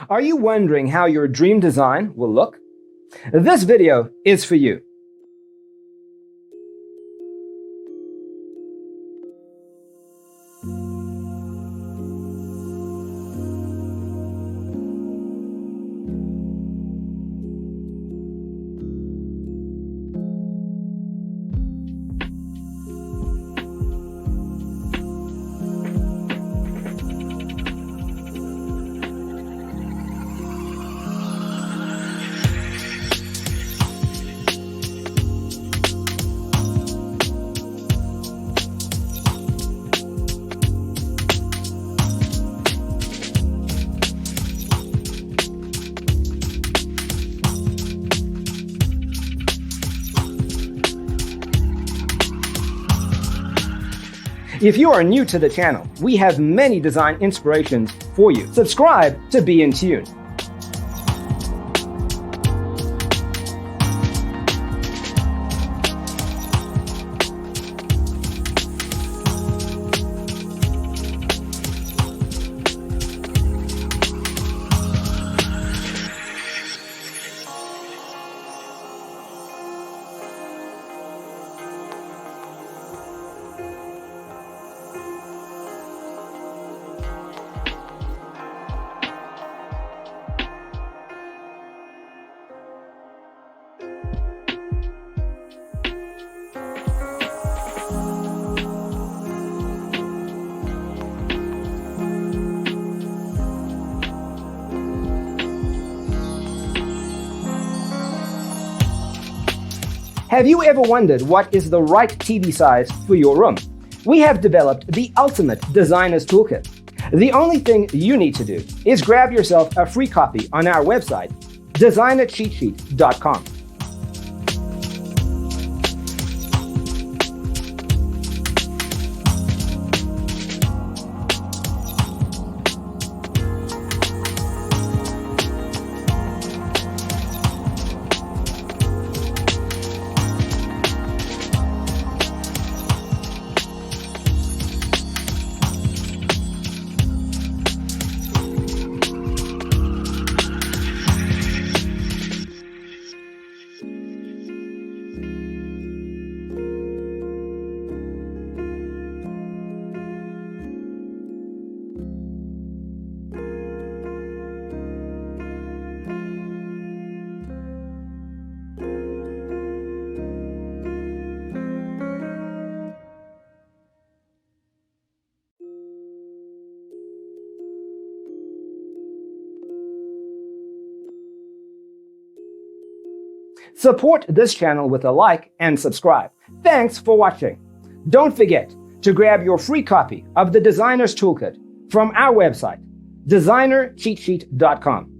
Are you wondering how your dream design will look? This video is for you. If you are new to the channel, we have many design inspirations for you. Subscribe to be in tune. Have you ever wondered what is the right TV size for your room? We have developed the ultimate designer's toolkit. The only thing you need to do is grab yourself a free copy on our website, designercheatsheet.com. Support this channel with a like and subscribe. Thanks for watching. Don't forget to grab your free copy of the Designer's Toolkit from our website, designercheatsheet.com.